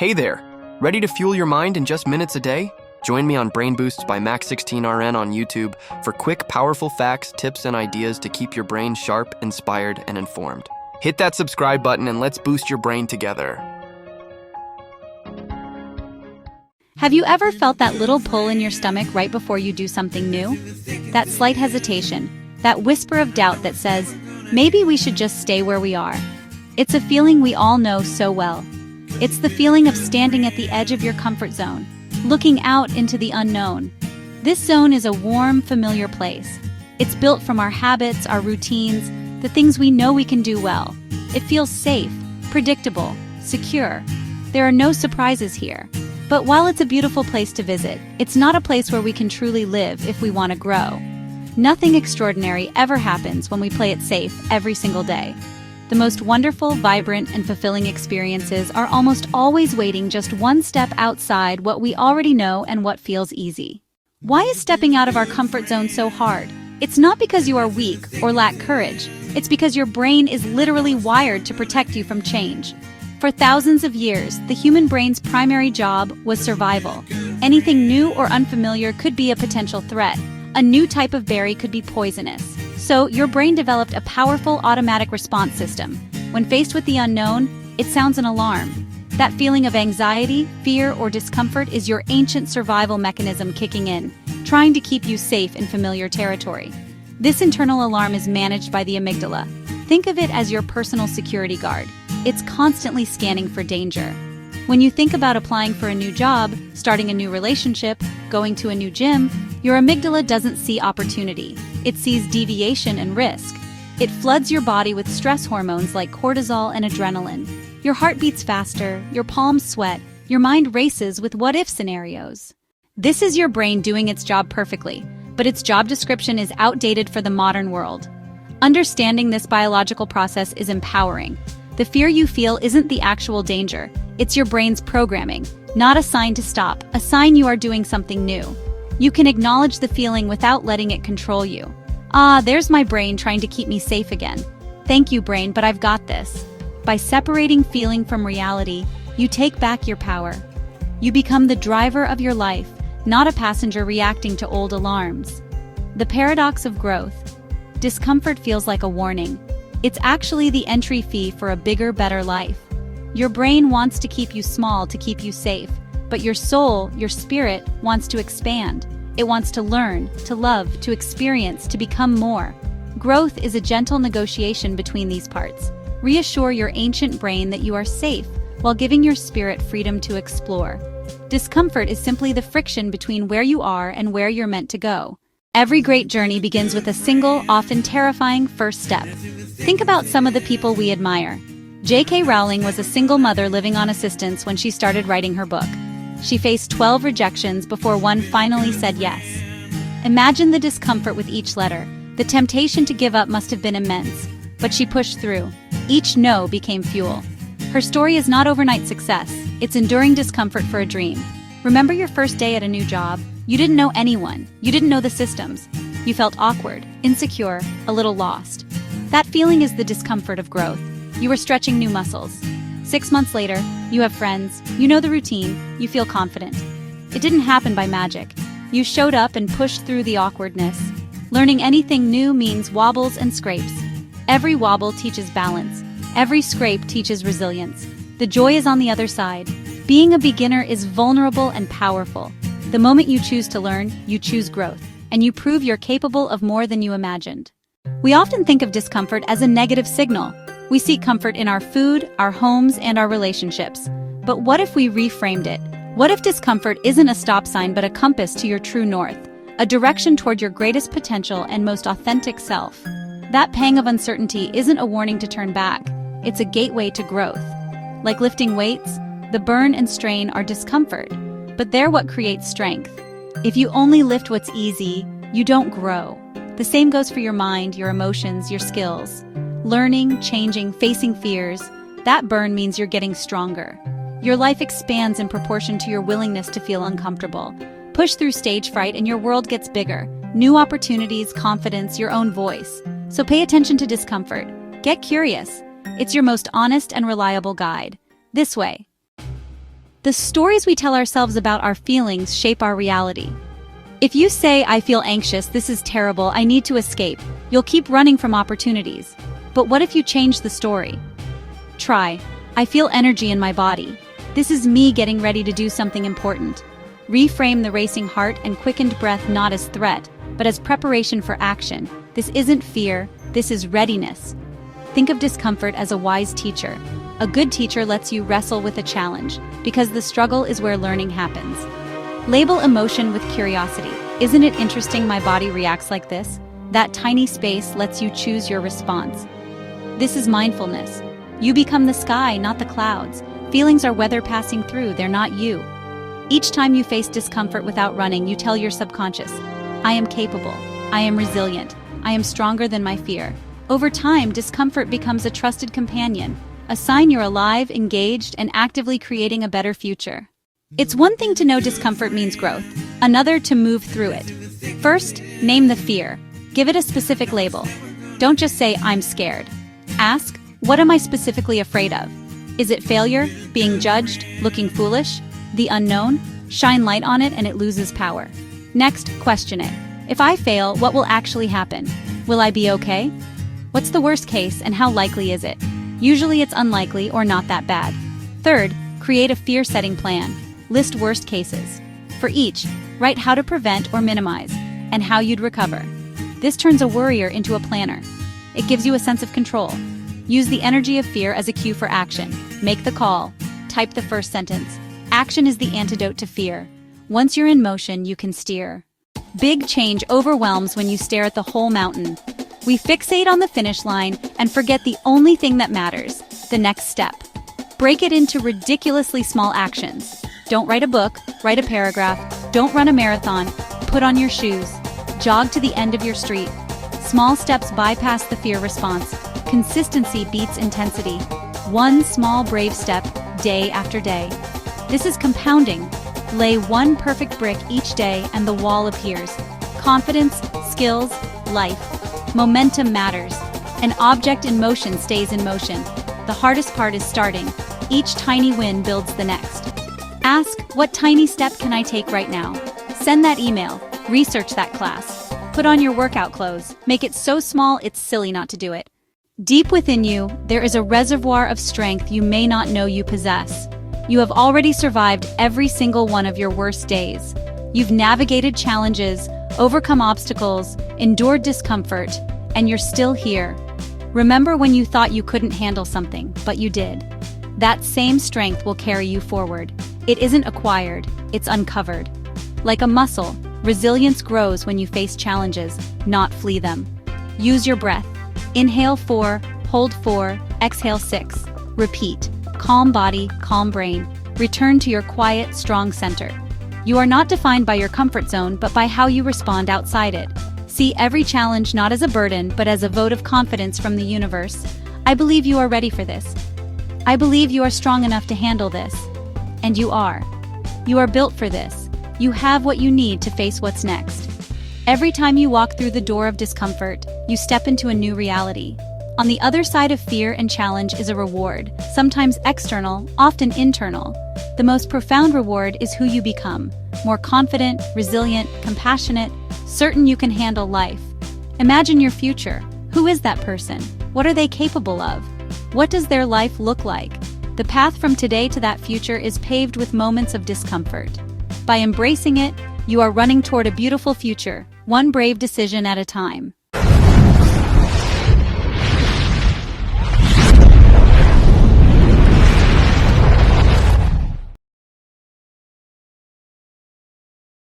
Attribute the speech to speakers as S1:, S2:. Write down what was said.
S1: Hey there! Ready to fuel your mind in just minutes a day? Join me on Brain Boosts by Max16RN on YouTube for quick, powerful facts, tips, and ideas to keep your brain sharp, inspired, and informed. Hit that subscribe button and let's boost your brain together.
S2: Have you ever felt that little pull in your stomach right before you do something new? That slight hesitation, that whisper of doubt that says, maybe we should just stay where we are. It's a feeling we all know so well. It's the feeling of standing at the edge of your comfort zone, looking out into the unknown. This zone is a warm, familiar place. It's built from our habits, our routines, the things we know we can do well. It feels safe, predictable, secure. There are no surprises here. But while it's a beautiful place to visit, it's not a place where we can truly live if we want to grow. Nothing extraordinary ever happens when we play it safe every single day. The most wonderful, vibrant, and fulfilling experiences are almost always waiting just one step outside what we already know and what feels easy. Why is stepping out of our comfort zone so hard? It's not because you are weak or lack courage. It's because your brain is literally wired to protect you from change. For thousands of years, the human brain's primary job was survival. Anything new or unfamiliar could be a potential threat. A new type of berry could be poisonous. So, your brain developed a powerful automatic response system. When faced with the unknown, it sounds an alarm. That feeling of anxiety, fear, or discomfort is your ancient survival mechanism kicking in, trying to keep you safe in familiar territory. This internal alarm is managed by the amygdala. Think of it as your personal security guard. It's constantly scanning for danger. When you think about applying for a new job, starting a new relationship, going to a new gym, your amygdala doesn't see opportunity. It sees deviation and risk. It floods your body with stress hormones like cortisol and adrenaline. Your heart beats faster, your palms sweat, your mind races with what-if scenarios. This is your brain doing its job perfectly, but its job description is outdated for the modern world. Understanding this biological process is empowering. The fear you feel isn't the actual danger. It's your brain's programming, not a sign to stop, a sign you are doing something new. You can acknowledge the feeling without letting it control you. There's my brain trying to keep me safe again. Thank you, brain, but I've got this. By separating feeling from reality, you take back your power. You become the driver of your life, not a passenger reacting to old alarms. The paradox of growth. Discomfort feels like a warning. It's actually the entry fee for a bigger, better life. Your brain wants to keep you small to keep you safe, but your soul, your spirit, wants to expand. It wants to learn, to love, to experience, to become more. Growth is a gentle negotiation between these parts. Reassure your ancient brain that you are safe, while giving your spirit freedom to explore. Discomfort is simply the friction between where you are and where you're meant to go. Every great journey begins with a single, often terrifying, first step. Think about some of the people we admire. J.K. Rowling was a single mother living on assistance when she started writing her book. She faced 12 rejections before one finally said yes. Imagine the discomfort with each letter. The temptation to give up must have been immense, but she pushed through. Each no became fuel. Her story is not overnight success. It's enduring discomfort for a dream. Remember your first day at a new job? You didn't know anyone. You didn't know the systems. You felt awkward, insecure, a little lost. That feeling is the discomfort of growth. You were stretching new muscles. 6 months later, you have friends, you know the routine, you feel confident. It didn't happen by magic. You showed up and pushed through the awkwardness. Learning anything new means wobbles and scrapes. Every wobble teaches balance. Every scrape teaches resilience. The joy is on the other side. Being a beginner is vulnerable and powerful. The moment you choose to learn, you choose growth, and you prove you're capable of more than you imagined. We often think of discomfort as a negative signal. We seek comfort in our food, our homes, and our relationships. But what if we reframed it? What if discomfort isn't a stop sign but a compass to your true north? A direction toward your greatest potential and most authentic self? That pang of uncertainty isn't a warning to turn back. It's a gateway to growth. Like lifting weights, the burn and strain are discomfort, but they're what creates strength. If you only lift what's easy, you don't grow. The same goes for your mind, your emotions, your skills. Learning, changing, facing fears, that burn means you're getting stronger. Your life expands in proportion to your willingness to feel uncomfortable. Push through stage fright and your world gets bigger. New opportunities, confidence, your own voice. So pay attention to discomfort. Get curious. It's your most honest and reliable guide. This way. The stories we tell ourselves about our feelings shape our reality. If you say, "I feel anxious, this is terrible, I need to escape," you'll keep running from opportunities. But what if you change the story? Try, "I feel energy in my body. This is me getting ready to do something important." Reframe the racing heart and quickened breath not as threat, but as preparation for action. This isn't fear, this is readiness. Think of discomfort as a wise teacher. A good teacher lets you wrestle with a challenge, because the struggle is where learning happens. Label emotion with curiosity. Isn't it interesting my body reacts like this? That tiny space lets you choose your response. This is mindfulness. You become the sky, not the clouds. Feelings are weather passing through, they're not you. Each time you face discomfort without running, you tell your subconscious, "I am capable, I am resilient, I am stronger than my fear." Over time, discomfort becomes a trusted companion, a sign you're alive, engaged, and actively creating a better future. It's one thing to know discomfort means growth, another to move through it. First, name the fear. Give it a specific label. Don't just say, "I'm scared." Ask, "What am I specifically afraid of?" Is it failure, being judged, looking foolish? The unknown? Shine light on it and it loses power. Next, question it. If I fail, what will actually happen? Will I be okay? What's the worst case and how likely is it? Usually it's unlikely or not that bad. Third, create a fear-setting plan. List worst cases. For each, write how to prevent or minimize, and how you'd recover. This turns a worrier into a planner. It gives you a sense of control. Use the energy of fear as a cue for action. Make the call. Type the first sentence. Action is the antidote to fear. Once you're in motion, you can steer. Big change overwhelms when you stare at the whole mountain. We fixate on the finish line and forget the only thing that matters, the next step. Break it into ridiculously small actions. Don't write a book, write a paragraph. Don't run a marathon, put on your shoes. Jog to the end of your street. Small steps bypass the fear response. Consistency beats intensity. One small brave step, day after day. This is compounding. Lay one perfect brick each day and the wall appears. Confidence, skills, life. Momentum matters. An object in motion stays in motion. The hardest part is starting. Each tiny win builds the next. Ask, "What tiny step can I take right now?" Send that email. Research that class. Put on your workout clothes. Make it so small it's silly not to do it. Deep within you, there is a reservoir of strength you may not know you possess. You have already survived every single one of your worst days. You've navigated challenges, overcome obstacles, endured discomfort, and you're still here. Remember when you thought you couldn't handle something, but you did. That same strength will carry you forward. It isn't acquired, it's uncovered. Like a muscle, resilience grows when you face challenges, not flee them. Use your breath. Inhale 4, hold 4, exhale 6. Repeat. Calm body, calm brain. Return to your quiet, strong center. You are not defined by your comfort zone, but by how you respond outside it. See every challenge not as a burden, but as a vote of confidence from the universe. I believe you are ready for this. I believe you are strong enough to handle this. And you are. You are built for this. You have what you need to face what's next. Every time you walk through the door of discomfort, you step into a new reality. On the other side of fear and challenge is a reward, sometimes external, often internal. The most profound reward is who you become, more confident, resilient, compassionate, certain you can handle life. Imagine your future. Who is that person? What are they capable of? What does their life look like? The path from today to that future is paved with moments of discomfort. By embracing it, you are running toward a beautiful future, one brave decision at a time.